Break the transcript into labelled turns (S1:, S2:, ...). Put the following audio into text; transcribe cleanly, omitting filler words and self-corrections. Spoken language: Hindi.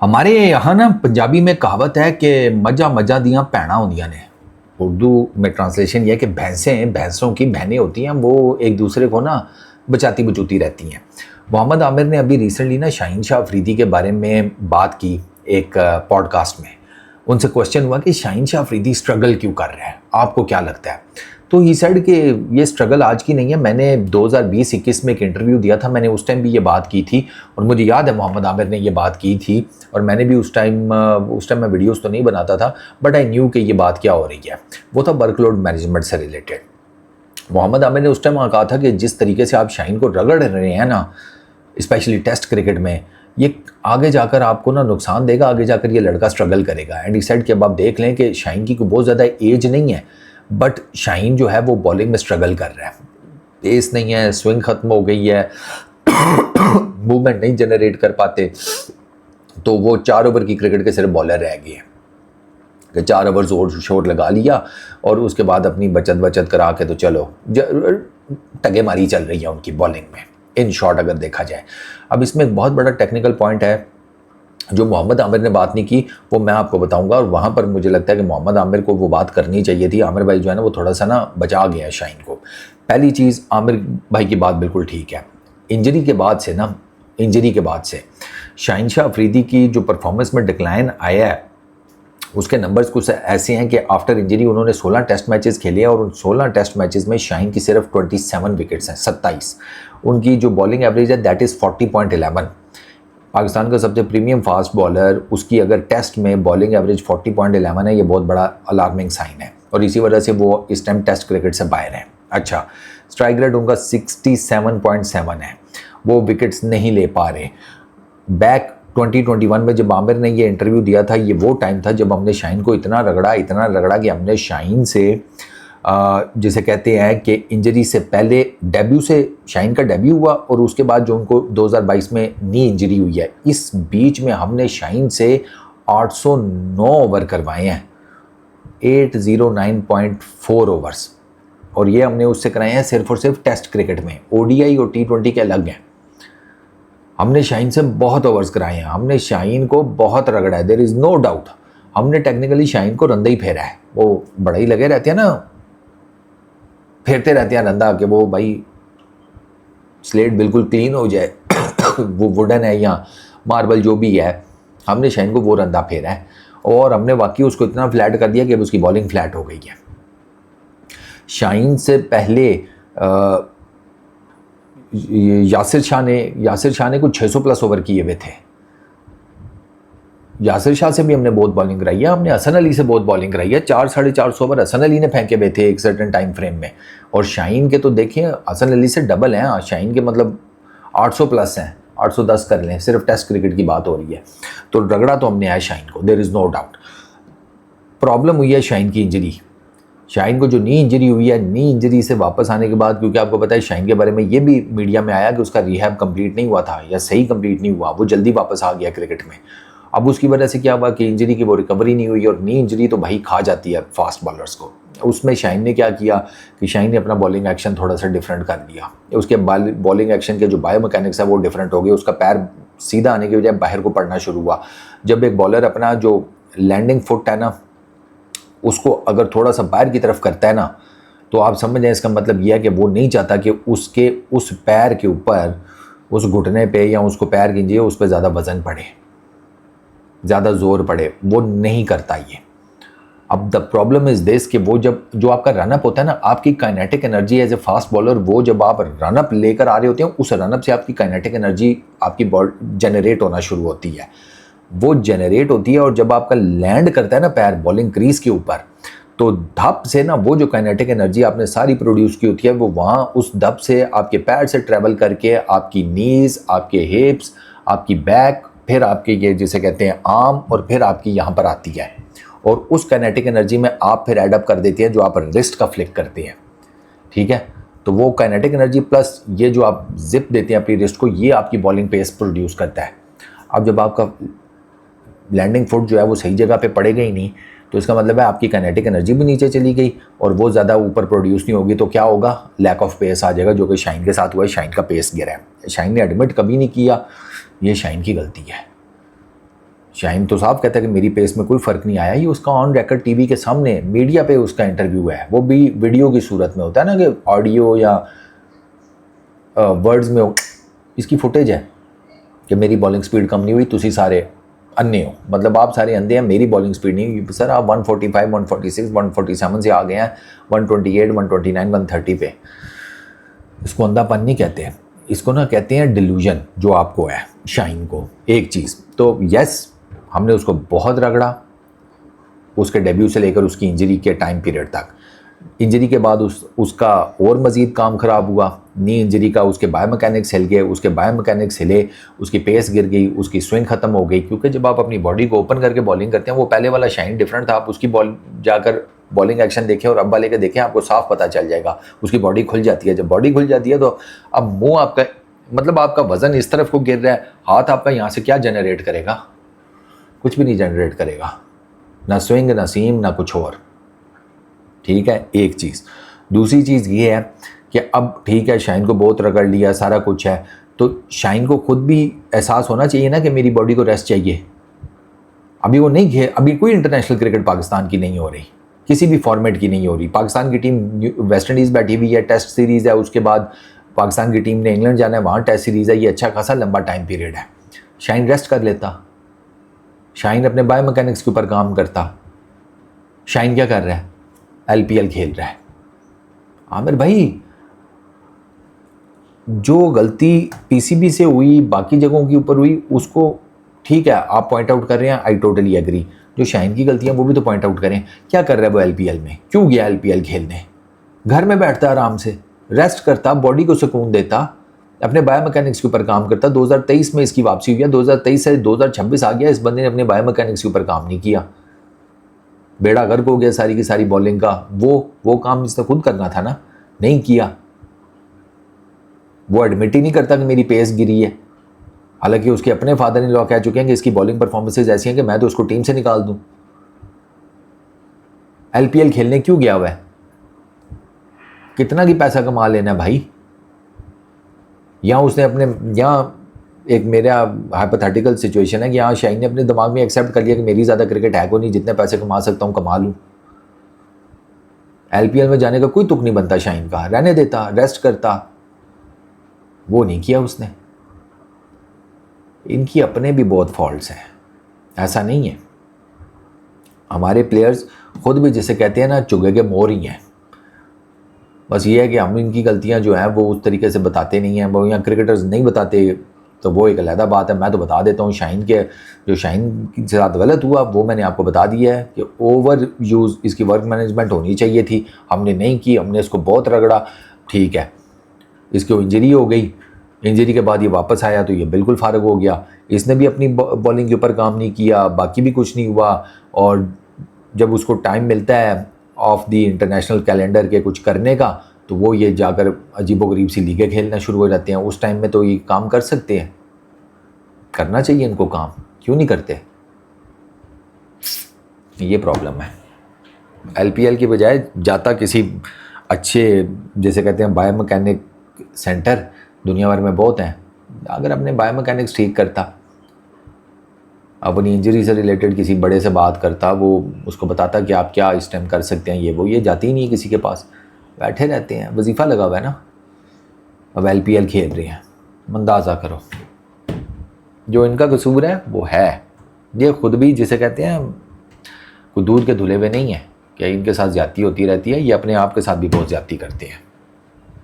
S1: हमारे यहाँ ना पंजाबी में कहावत है कि मजा मजा दियाँ भैणां होंदियां ने। उर्दू में ट्रांसलेशन ये है कि भैंसों की बहनें होती हैं, वो एक दूसरे को ना बचाती बचूती रहती हैं। मोहम्मद आमिर ने अभी रिसेंटली ना शाहीन शाह अफरीदी के बारे में बात की एक पॉडकास्ट में। उनसे क्वेश्चन हुआ कि शाहीन शाह अफरीदी स्ट्रगल क्यों कर रहे हैं, आपको क्या लगता है? तो ही सेड कि ये स्ट्रगल आज की नहीं है। मैंने 2020-21 में एक इंटरव्यू दिया था, मैंने उस टाइम भी ये बात की थी और मुझे याद है मोहम्मद आमिर ने ये बात की थी। और मैंने भी उस टाइम मैं वीडियोस तो नहीं बनाता था, बट आई न्यू कि ये बात क्या हो रही है। वो था वर्कलोड मैनेजमेंट से रिलेटेड। मोहम्मद आमिर ने उस टाइम कहा था कि जिस तरीके से आप शाहीन को रगड़ रहे हैं ना, स्पेशली टेस्ट क्रिकेट में, ये आगे जाकर आपको ना नुकसान देगा, आगे जाकर ये लड़का स्ट्रगल करेगा। एंड ही सेड कि अब आप देख लें कि शाहीन की कोई बहुत ज़्यादा एज नहीं है, बट शाहीन जो है वो बॉलिंग में स्ट्रगल कर रहा है। पेस नहीं है, स्विंग खत्म हो गई है, मूवमेंट नहीं जनरेट कर पाते, तो वो 4 ओवर की क्रिकेट के सिर्फ बॉलर रह गए हैं कि 4 ओवर जोर शोर लगा लिया और उसके बाद अपनी बचत करा के तो चलो टगे मारी चल रही है उनकी बॉलिंग में, इन शॉर्ट अगर देखा जाए। अब इसमें एक बहुत बड़ा टेक्निकल पॉइंट है जो मोहम्मद आमिर ने बात नहीं की, वो मैं आपको बताऊंगा। और वहाँ पर मुझे लगता है कि मोहम्मद आमिर को वो बात करनी चाहिए थी। आमिर भाई जो है ना वो थोड़ा सा ना बचा गया है शाहीन को। पहली चीज़, आमिर भाई की बात बिल्कुल ठीक है। इंजरी के बाद से शाहीन शाह अफरीदी की जो परफॉर्मेंस में डिक्लाइन आया है, उसके नंबर्स कुछ ऐसे हैं कि आफ्टर इंजरी उन्होंने 16 टेस्ट मैचेस खेले और उन 16 टेस्ट मैचेस में शाहीन की सिर्फ 27 विकेट्स हैं, 27। उनकी जो बॉलिंग एवरेज है दैट इज़ 40.11। पाकिस्तान का सबसे प्रीमियम फास्ट बॉलर, उसकी अगर टेस्ट में बॉलिंग एवरेज 40.11 है, ये बहुत बड़ा अलार्मिंग साइन है और इसी वजह से वो इस टाइम टेस्ट क्रिकेट से बाहर हैं। अच्छा, स्ट्राइक रेट उनका 67.7 है, वो विकेट्स नहीं ले पा रहे। बैक 2021 में जब आमिर ने ये इंटरव्यू दिया था, ये वो टाइम था जब हमने शाहीन को इतना रगड़ा कि हमने शाहीन से जिसे कहते हैं कि इंजरी से पहले डेब्यू से शाहीन का डेब्यू हुआ और उसके बाद जो उनको 2022 में नी इंजरी हुई है, इस बीच में हमने शाहीन से 809 ओवर करवाए हैं, 809.4 ओवर्स। और ये हमने उससे कराए हैं सिर्फ और सिर्फ टेस्ट क्रिकेट में। ओडीआई और T20 के अलग हैं। हमने शाहीन से बहुत ओवर्स कराए हैं, हमने शाहीन को बहुत रगड़ा है, देयर इज़ नो डाउट। हमने टेक्निकली शाहीन को रंदा ही फेरा है। वो बड़ा ही लगे रहते हैं ना, फेरते रहते हैं रंदा कि वो भाई स्लेट बिल्कुल क्लीन हो जाए वो वुडन है या मार्बल जो भी है, हमने शाहीन को वो रंदा फेरा है और हमने वाकई उसको इतना फ्लैट कर दिया कि अब उसकी बॉलिंग फ्लैट हो गई है। शाहीन से पहले यासिर शाह ने कुछ 600 प्लस ओवर किए हुए थे। यासिर शाह से भी हमने बहुत बॉलिंग कराई है, हमने हसन अली से बहुत बॉलिंग कराई है। 4-4.5 ओवर हसन अली ने फेंके हुए थे एक सर्टेन टाइम फ्रेम में। और शाहीन के तो देखिए हसन अली से डबल हैं, शाहीन के मतलब 800 प्लस हैं, 810 कर लें, सिर्फ टेस्ट क्रिकेट की बात हो रही है। तो रगड़ा तो हमने आया शाहीन को, there is no doubt. Problem हुई है शाहीन की इंजरी। शाहीन को जो नी इंजरी हुई है, नी इंजरी से वापस आने के बाद, क्योंकि आपको पता है शाहीन के बारे में ये भी मीडिया में आया कि उसका रिहैब कंप्लीट नहीं हुआ था या सही कंप्लीट नहीं हुआ, वो जल्दी वापस आ गया क्रिकेट में। अब उसकी वजह से क्या हुआ कि इंजरी की वो रिकवरी नहीं हुई और नी इंजरी तो भाई खा जाती है फास्ट बॉलर्स को। उसमें शाहीन ने क्या किया कि शाहीन ने अपना बॉलिंग एक्शन थोड़ा सा डिफरेंट कर दिया। उसके बॉलिंग एक्शन के जो बायो मैकेनिक्स है वो डिफरेंट हो गए। उसका पैर सीधा आने की बजाय बाहर को पड़ना शुरू हुआ। जब एक बॉलर अपना जो लैंडिंग फुट है ना, उसको अगर थोड़ा सा बाहर की तरफ करता है ना, तो आप समझ जाए इसका मतलब यह है कि वो नहीं चाहता कि उसके उस पैर के ऊपर, उस घुटने पे या उसको पैर कीजिए उस पर ज़्यादा वज़न पड़े, ज़्यादा जोर पड़े, वो नहीं करता ये। अब द प्रॉब्लम इज़ दिस कि वो जो आपका रनअप होता है ना, आपकी kinetic energy as a fast bowler, वो जब आप रनअप लेकर आ रहे होते हैं, उस रनअप से आपकी काइनेटिक एनर्जी आपकी बॉल जनरेट होना शुरू होती है। वो जनरेट होती है और जब आपका लैंड करता है ना पैर बॉलिंग क्रीज के ऊपर, तो धप से ना वो जो काइनेटिक एनर्जी आपने सारी प्रोड्यूस की होती है, वो वहाँ उस धप से आपके पैर से ट्रैवल करके आपकी नीज, आपके हिप्स, आपकी बैक, फिर आपके ये जिसे कहते हैं आर्म, और फिर आपकी यहाँ पर आती है। और उस काइनेटिक एनर्जी में आप फिर एडअप कर देती हैं जो आप रिस्ट का फ्लिक करते हैं, ठीक है। तो वो काइनेटिक एनर्जी प्लस ये जो आप जिप देते हैं अपनी रिस्ट को, ये आपकी बॉलिंग पेस प्रोड्यूस करता है। अब जब आपका लैंडिंग फुट जो है वो सही जगह पे पड़ेगा ही नहीं, तो इसका मतलब है आपकी काइनेटिक एनर्जी भी नीचे चली गई और वो ज़्यादा ऊपर प्रोड्यूस नहीं होगी, तो क्या होगा, लैक ऑफ पेस आ जाएगा, जो कि शाहीन के साथ हुआ है। शाहीन का पेस गिरा है। शाहीन ने एडमिट कभी नहीं किया, ये शाहीन की गलती है। शाहीन तो साहब कहता है कि मेरी पेस में कोई फ़र्क नहीं आया, ये उसका ऑन रिकॉर्ड टीवी के सामने मीडिया पे उसका इंटरव्यू है, वो भी वीडियो की सूरत में होता है ना कि ऑडियो या वर्ड्स में इसकी फुटेज है कि मेरी बॉलिंग स्पीड कम नहीं हुई, तुसी सारे अन्य हो, मतलब आप सारे अंधे हैं, मेरी बॉलिंग स्पीड नहीं हुई सर, आप 145, 146, 147 से आ गए हैं 128, 129, 130 पे। इसको अंधापन नहीं कहते, इसको ना कहते हैं डिल्यूजन, जो आपको है शाहीन को। एक चीज़ तो यस, हमने उसको बहुत रगड़ा उसके डेब्यू से लेकर उसकी इंजरी के टाइम पीरियड तक। इंजरी के बाद उसका और मज़ीद काम ख़राब हुआ, नी इंजरी का, उसके बायोमैकेनिक्स हिल गए, उसके बायोमैकेनिक्स हिले, उसकी पेस गिर गई, उसकी स्विंग ख़त्म हो गई। क्योंकि जब आप अपनी बॉडी को ओपन करके बॉलिंग करते हैं, वो पहले वाला शाहीन डिफरेंट था। आप उसकी बॉल जाकर बॉलिंग एक्शन देखें और अब वाले के देखें, आपको साफ पता चल जाएगा, उसकी बॉडी खुल जाती है। जब बॉडी खुल जाती है तो अब मुँह आपका, मतलब आपका वज़न इस तरफ को गिर रहा है, हाथ आपका यहाँ से क्या जनरेट करेगा, कुछ भी नहीं जनरेट करेगा, ना स्विंग ना सीम ना कुछ और। ठीक है, एक चीज़। दूसरी चीज़ ये है कि अब ठीक है, शाहीन को बहुत रगड़ लिया, सारा कुछ है, तो शाहीन को खुद भी एहसास होना चाहिए ना कि मेरी बॉडी को रेस्ट चाहिए। अभी वो नहीं, अभी कोई इंटरनेशनल क्रिकेट पाकिस्तान की नहीं हो रही, किसी भी फॉर्मेट की नहीं हो रही। पाकिस्तान की टीम वेस्ट इंडीज़ बैठी हुई है, टेस्ट सीरीज़ है, उसके बाद पाकिस्तान की टीम ने इंग्लैंड जाना है, वहाँ टेस्ट सीरीज़ है, ये अच्छा खासा लंबा टाइम पीरियड है। शाहीन रेस्ट कर लेता, शाहीन अपने बायोमैकेनिक्स के ऊपर काम करता। शाहीन क्या कर रहा है, LPL खेल रहा है। आमिर भाई, जो गलती PCB से हुई, बाकी जगहों के ऊपर हुई, उसको ठीक है आप पॉइंट आउट कर रहे हैं, आई टोटली एग्री। जो शाहीन की गलतियां वो भी तो पॉइंट आउट करें। क्या कर रहा है वो LPL में, क्यों गया LPL खेलने? घर में बैठता आराम से, रेस्ट करता, बॉडी को सुकून देता, अपने बायोमैकेनिक्स के ऊपर काम करता। 2023 में इसकी वापसी हुई है, 2023 से 2026 आ गया, इस बंदे ने अपने बायोमैकेनिक्स के ऊपर काम नहीं किया, बेड़ा गर्क हो गया सारी की सारी बॉलिंग का। वो काम इसने खुद करना था ना, नहीं किया। वो एडमिट ही नहीं करता कि मेरी पेस गिरी है, हालांकि उसके अपने फादर इन लॉ कह चुके हैं कि इसकी बॉलिंग परफॉर्मेंसेज ऐसी हैं कि मैं तो उसको टीम से निकाल दूं। LPL खेलने क्यों गया हुआ है? कितना की पैसा कमा लेना है भाई? यहाँ उसने अपने, यहाँ एक मेरा हाइपोथेटिकल सिचुएशन है कि यहाँ शाहीन ने अपने दिमाग में एक्सेप्ट कर लिया कि मेरी ज़्यादा क्रिकेट है को नहीं, जितने पैसे कमा सकता हूँ कमा लूँ। LPL में जाने का कोई तुक नहीं बनता शाहीन का, रहने देता, रेस्ट करता। वो नहीं किया उसने। इनकी अपने भी बहुत फॉल्ट्स हैं, ऐसा नहीं है। हमारे प्लेयर्स खुद भी जिसे कहते हैं ना, चुगे के मोर ही हैं। बस ये है कि हम इनकी गलतियां जो हैं वो उस तरीके से बताते नहीं हैं, वो यहाँ क्रिकेटर्स नहीं बताते, तो वो एक अलग बात है। मैं तो बता देता हूँ, शाहीन के जो शाहीन के साथ गलत हुआ वो मैंने आपको बता दिया है कि ओवर यूज़, इसकी वर्क मैनेजमेंट होनी चाहिए थी, हमने नहीं की, हमने इसको बहुत रगड़ा। ठीक है, इसको इंजरी हो गई, इंजरी के बाद ये वापस आया तो ये बिल्कुल फारग हो गया। इसने भी अपनी बॉलिंग के ऊपर काम नहीं किया, बाकी भी कुछ नहीं हुआ। और जब उसको टाइम मिलता है ऑफ द इंटरनेशनल कैलेंडर के कुछ करने का, तो वो ये जाकर अजीबोगरीब सी लीगें खेलना शुरू हो जाते हैं। उस टाइम में तो ये काम कर सकते हैं, करना चाहिए इनको काम, क्यों नहीं करते? ये प्रॉब्लम है। LPL की बजाय जाता किसी अच्छे, जैसे कहते हैं बायो मैकेनिक सेंटर, दुनिया भर में बहुत हैं, अगर अपने बायो मैकेनिक्स ठीक करता, अपनी इंजरी से रिलेटेड किसी बड़े से बात करता, वो उसको बताता कि आप क्या इस टाइम कर सकते हैं, ये जाती ही नहीं है किसी के पास, बैठे रहते हैं, वजीफ़ा लगा हुआ है ना। अब LPL खेल रहे हैं, अंदाज़ा करो। जो इनका कसूर है वो है, ये खुद भी जिसे कहते हैं कोई दूध के धुले हुए नहीं है कि इनके साथ ज़्यादती होती रहती है, ये अपने आप के साथ भी बहुत ज़्यादती करते हैं।